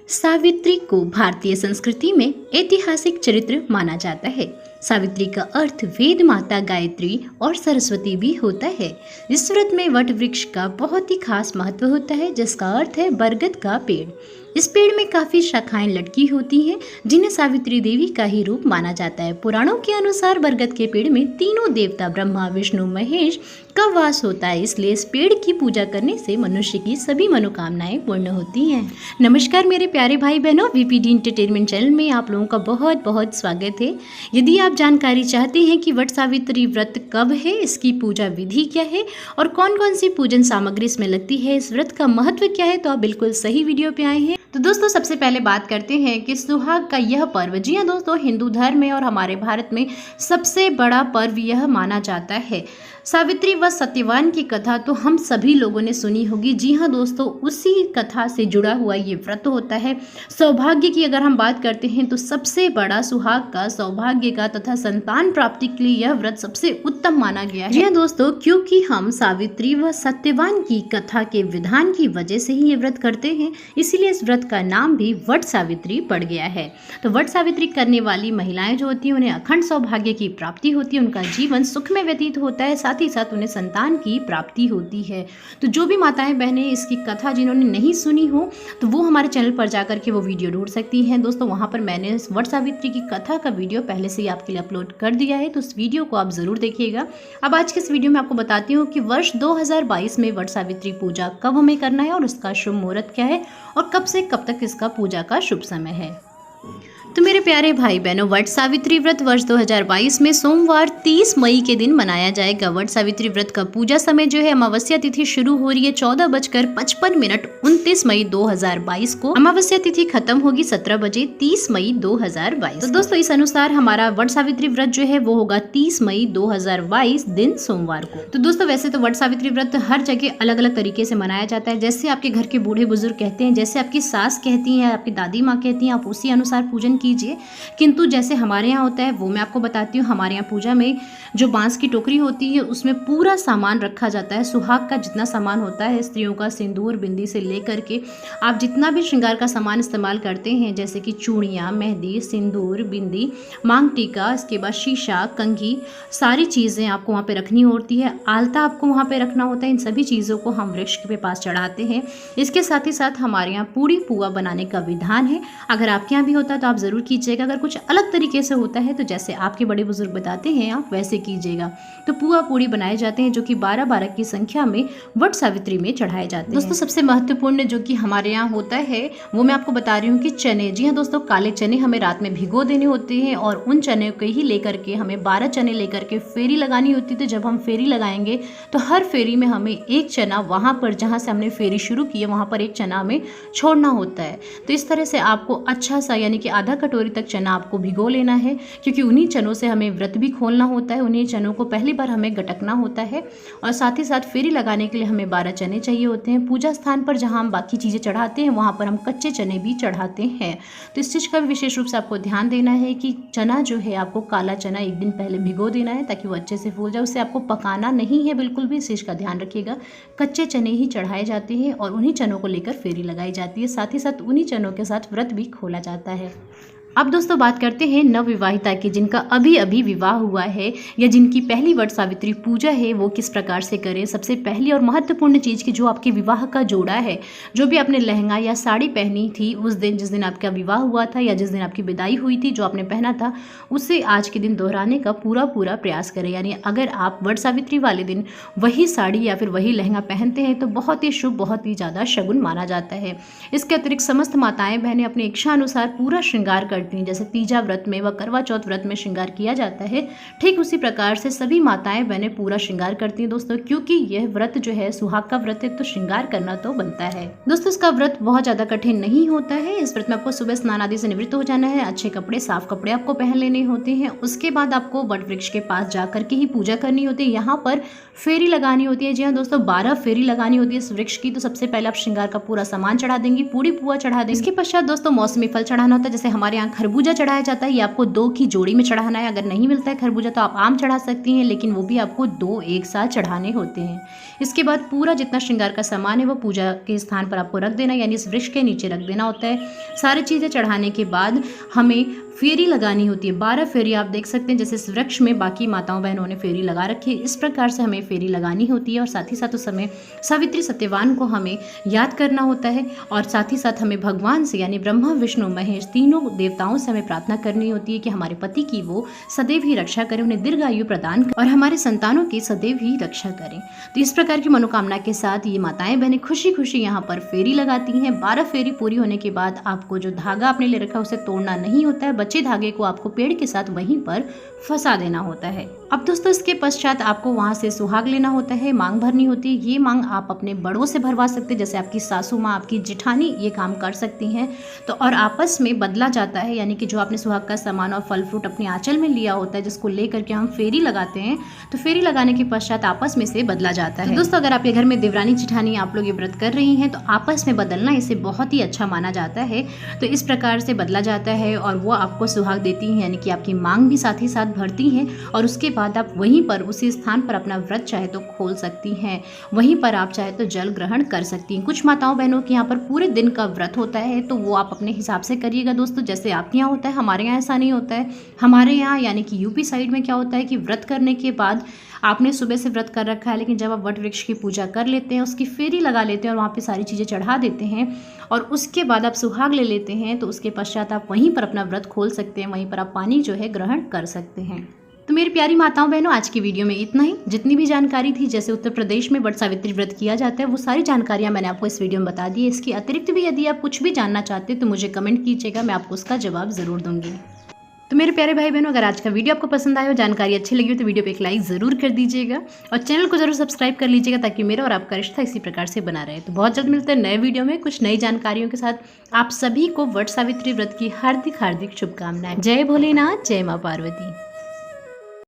सावित्री को भारतीय संस्कृति में ऐतिहासिक चरित्र माना जाता है। सावित्री का अर्थ वेद माता गायत्री और सरस्वती भी होता है। इस व्रत में वट वृक्ष का बहुत ही खास महत्व होता है, जिसका अर्थ है बरगद का पेड़। इस पेड़ में काफी शाखाएं लटकी होती हैं, जिन्हें सावित्री देवी का ही रूप माना जाता है। पुराणों के अनुसार बरगद के पेड़ में तीनों देवता ब्रह्मा विष्णु महेश का वास होता है, इसलिए इस पेड़ की पूजा करने से मनुष्य की सभी मनोकामनाएं पूर्ण होती हैं। नमस्कार मेरे प्यारे भाई बहनों, वीपीडी एंटरटेनमेंट चैनल में आप लोगों का बहुत बहुत स्वागत है। यदि आप जानकारी चाहते हैं कि वट सावित्री व्रत कब है, इसकी पूजा विधि क्या है और कौन कौन सी पूजन सामग्री इसमें लगती है, इस व्रत का महत्व क्या है, तो आप बिल्कुल सही वीडियो पे आए हैं। तो दोस्तों सबसे पहले बात करते हैं कि सुहाग का यह पर्व, जी हाँ दोस्तों, हिंदू धर्म में और हमारे भारत में सबसे बड़ा पर्व यह माना जाता है। सावित्री व सत्यवान की कथा तो हम सभी लोगों ने सुनी होगी। जी हाँ दोस्तों, उसी कथा से जुड़ा हुआ ये व्रत होता है। सौभाग्य की अगर हम बात करते हैं तो सबसे बड़ा सुहाग का, सौभाग्य का तथा संतान प्राप्ति के लिए यह व्रत सबसे उत्तम माना गया है। जी हाँ दोस्तों, क्योंकि हम सावित्री व सत्यवान की कथा के विधान की वजह से ही ये व्रत करते हैं, इसीलिए इस व्रत का नाम भी वट सावित्री पड़ गया है। तो वट सावित्री करने वाली महिलाएं जो होती हैं, उन्हें अखंड सौभाग्य की प्राप्ति होती है, उनका जीवन सुख में व्यतीत होता है, साथ ही साथ उन्हें संतान की प्राप्ति होती है। तो जो भी माताएं बहनें इसकी कथा जिन्होंने नहीं सुनी हो, तो वो हमारे चैनल पर जाकर के वो वीडियो ढूंढ सकती हैं। दोस्तों वहां पर मैंने वट सावित्री की कथा का वीडियो पहले से ही आपके लिए अपलोड कर दिया है, तो उस वीडियो को आप जरूर देखिएगा। अब आज के इस वीडियो में आपको बताती हूँ कि वर्ष 2022 में वट सावित्री पूजा कब हमें करना है और उसका शुभ मुहूर्त क्या है और कब से कब तक इसका पूजा का शुभ समय है। तो मेरे प्यारे भाई बहनों, वट सावित्री व्रत वर्ष 2022 में सोमवार 30 मई के दिन मनाया जाएगा। वट सावित्री व्रत का पूजा समय जो है, अमावस्या तिथि शुरू हो रही है 14:55 29 मई 2022 को। अमावस्या तिथि खत्म होगी 17 बजे 30 मई 2022। तो दोस्तों इस अनुसार हमारा वट सावित्री व्रत जो है वो होगा 30 मई 2022 दिन सोमवार को। तो दोस्तों वैसे तो वट सावित्री व्रत हर जगह अलग अलग तरीके से मनाया जाता है। जैसे आपके घर के बूढ़े बुजुर्ग कहते हैं, जैसे आपकी सास कहती है, आपकी दादी माँ कहती है, आप उसी अनुसार पूजन कीजिए। किंतु जैसे हमारे यहाँ होता है वो मैं आपको बताती हूँ। हमारे यहाँ पूजा में जो बांस की टोकरी होती है उसमें पूरा सामान रखा जाता है। सुहाग का जितना सामान होता है, स्त्रियों का सिंदूर बिंदी से लेकर के आप जितना भी श्रृंगार का सामान इस्तेमाल करते हैं, जैसे कि चूड़ियाँ, मेहंदी, सिंदूर, बिंदी, मांग टीका, इसके बाद शीशा, कंघी, सारी चीज़ें आपको वहाँ पे रखनी होती है। आलता आपको वहाँ पे रखना होता है। इन सभी चीज़ों को हम वृक्ष के पास चढ़ाते हैं। इसके साथ ही साथ हमारे यहाँ पूड़ी पुआ बनाने का विधान है। अगर आपके यहाँ भी होता है तो आप ज़रूर कीजिएगा। अगर कुछ अलग तरीके से होता है तो जैसे आपके बड़े बुजुर्ग बताते हैं आप वैसे कीजिएगा। तो पुआ पूड़ी बनाए जाते हैं, जो कि 12-12 की संख्या में वट सावित्री में चढ़ाए जाते हैं। दोस्तों सबसे महत्वपूर्ण जो कि हमारे यहाँ होता है वो मैं आपको बता रही हूँ कि चने। जी हाँ दोस्तों, काले चने हमें रात में भिगो देने होते हैं और उन चने को ही लेकर के हमें 12 चने लेकर के फेरी लगानी होती है। तो जब हम फेरी लगाएंगे तो हर फेरी में हमें एक चना वहाँ पर जहाँ से हमने फेरी शुरू की है वहाँ पर एक चना हमें छोड़ना होता है। तो इस तरह से आपको अच्छा सा यानी कि आधा कटोरी तक चना आपको भिगो लेना है, क्योंकि उन्हीं चनों से हमें व्रत भी खोलना होता है। उन्हीं चनों को पहली बार हमें गटकना होता है और साथ ही साथ फेरी लगाने के लिए हमें 12 चने चाहिए होते हैं। पूजा स्थान पर जहां हम बाकी चीज़ें चढ़ाते हैं वहां पर हम कच्चे चने भी चढ़ाते हैं। तो इस चीज़ का भी विशेष रूप से आपको ध्यान देना है कि चना जो है आपको काला चना एक दिन पहले भिगो देना है ताकि वो अच्छे से फूल जाए। उसे आपको पकाना नहीं है बिल्कुल भी, इस चीज़ का ध्यान रखिएगा। कच्चे चने ही चढ़ाए जाते हैं और उन्हीं चनों को लेकर फेरी लगाई जाती है। साथ ही साथ उन्हीं चनों के साथ व्रत भी खोला जाता है। अब दोस्तों बात करते हैं नवविवाहिता की, जिनका अभी अभी विवाह हुआ है या जिनकी पहली वट सावित्री पूजा है, वो किस प्रकार से करें। सबसे पहली और महत्वपूर्ण चीज़ की जो आपके विवाह का जोड़ा है, जो भी आपने लहंगा या साड़ी पहनी थी उस दिन जिस दिन आपका विवाह हुआ था या जिस दिन आपकी विदाई हुई थी, जो आपने पहना था उसे आज के दिन दोहराने का पूरा प्रयास करें। यानी अगर आप वट सावित्री वाले दिन वही साड़ी या फिर वही लहंगा पहनते हैं तो बहुत ही शुभ, बहुत ही ज़्यादा शगुन माना जाता है। इसके अतिरिक्त समस्त माताएं बहनें अपनी इच्छा अनुसार पूरा श्रृंगार करती हैं। जैसे तीजा व्रत में व करवा चौथ व्रत में श्रृंगार किया जाता है, ठीक उसी प्रकार से सभी माताएं बहनें पूरा श्रृंगार करती हैं दोस्तों, क्योंकि यह व्रत जो है सुहाग का व्रत है तो श्रृंगार करना तो बनता है। दोस्तों इसका व्रत बहुत ज्यादा कठिन नहीं होता है। इस व्रत में आपको सुबह स्नान आदि से निवृत्त हो जाना है, अच्छे कपड़े, साफ कपड़े आपको पहन लेने होते हैं। उसके बाद आपको वट वृक्ष के पास जाकर के ही पूजा करनी होती है। यहाँ पर फेरी लगानी होती है। जी हाँ दोस्तों, 12 फेरी लगानी होती है इस वृक्ष की। तो सबसे पहले आप श्रृंगार का पूरा सामान चढ़ा देंगी, पूड़ी पुआ चढ़ा देंगे। इसके पश्चात दोस्तों मौसमी फल चढ़ाना होता है। जैसे हमारे यहाँ यहाँ खरबूजा चढ़ाया जाता है। ये आपको 2 की जोड़ी में चढ़ाना है। अगर नहीं मिलता है खरबूजा तो आप आम चढ़ा सकती हैं, लेकिन वो भी आपको 2 एक साथ चढ़ाने होते हैं। इसके बाद पूरा जितना श्रृंगार का सामान है वो पूजा के स्थान पर आपको रख देना, यानी इस वृक्ष के नीचे रख देना होता है। सारी चीज़ें चढ़ाने के बाद हमें फेरी लगानी होती है। 12 फेरी आप देख सकते हैं, जैसे इस वृक्ष में बाकी माताओं बहनों ने फेरी लगा रखी है, इस प्रकार से हमें फेरी लगानी होती है। और साथ ही साथ उस समय सावित्री सत्यवान को हमें याद करना होता है, और साथ ही साथ हमें भगवान से यानी ब्रह्मा विष्णु महेश तीनों देवताओं से हमें प्रार्थना करनी होती है कि हमारे पति की वो सदैव ही रक्षा करें, उन्हें दीर्घायु प्रदान करें और हमारे संतानों की सदैव ही रक्षा करें। तो इस प्रकार की मनोकामना के साथ ये माताएं बहनें खुशी खुशी यहाँ पर फेरी लगाती हैं। 12 फेरी पूरी होने के बाद आपको जो धागा आपने ले रखा है उसे तोड़ना नहीं होता है। बचे धागे को आपको पेड़ के साथ वहीं पर फंसा देना होता है। अब दोस्तों इसके पश्चात आपको वहाँ से सुहाग लेना होता है, मांग भरनी होती है। ये मांग आप अपने बड़ों से भरवा सकते हैं, जैसे आपकी सासू माँ, आपकी जेठानी ये काम कर सकती हैं। तो और आपस में बदला जाता है, यानी कि जो आपने सुहाग का सामान और फल फ्रूट अपने आंचल में लिया होता है जिसको लेकर के हम फेरी लगाते हैं, तो फेरी लगाने के पश्चात आपस में से बदला जाता है। तो दोस्तों अगर आपके घर में देवरानी जेठानी आप लोग ये व्रत कर रही हैं तो आपस में बदलना इसे बहुत ही अच्छा माना जाता है। तो इस प्रकार से बदला जाता है और वो आपको सुहाग देती हैं, यानी कि आपकी मांग भी साथ ही साथ भरती हैं। और उसके बाद आप वहीं पर उसी स्थान पर अपना व्रत चाहे तो खोल सकती हैं, वहीं पर आप चाहे तो जल ग्रहण कर सकती हैं। कुछ माताओं बहनों के यहाँ पर पूरे दिन का व्रत होता है, तो वो आप अपने हिसाब से करिएगा दोस्तों, जैसे आपके यहाँ होता है। हमारे यहाँ ऐसा नहीं होता है। हमारे यहाँ यानी कि यूपी साइड में क्या होता है कि व्रत करने के बाद आपने सुबह से व्रत कर रखा है, लेकिन जब आप वट वृक्ष की पूजा कर लेते हैं, उसकी फेरी लगा लेते हैं और वहाँ पे सारी चीज़ें चढ़ा देते हैं और उसके बाद आप सुहाग ले लेते हैं, तो उसके पश्चात आप वहीं पर अपना व्रत खोल सकते हैं, वहीं पर आप पानी जो है ग्रहण कर सकते हैं। तो मेरी प्यारी माताओं बहनों, आज की वीडियो में इतना ही। जितनी भी जानकारी थी, जैसे उत्तर प्रदेश में वट सावित्री व्रत किया जाता है, वो सारी जानकारियाँ मैंने आपको इस वीडियो में बता दी है। इसके अतिरिक्त भी यदि आप कुछ भी जानना चाहते हैं तो मुझे कमेंट कीजिएगा, मैं आपको उसका जवाब ज़रूर दूंगी। तो मेरे प्यारे भाई बहनों, अगर आज का वीडियो आपको पसंद आया हो, जानकारी अच्छी लगी हो, तो वीडियो पे एक लाइक ज़रूर कर दीजिएगा और चैनल को ज़रूर सब्सक्राइब कर लीजिएगा, ताकि मेरा और आपका रिश्ता इसी प्रकार से बना रहे। तो बहुत जल्द मिलते हैं नए वीडियो में कुछ नई जानकारियों के साथ। आप सभी को वट सावित्री व्रत की हार्दिक हार्दिक शुभकामनाएं। जय भोलेनाथ, जय माँ पार्वती।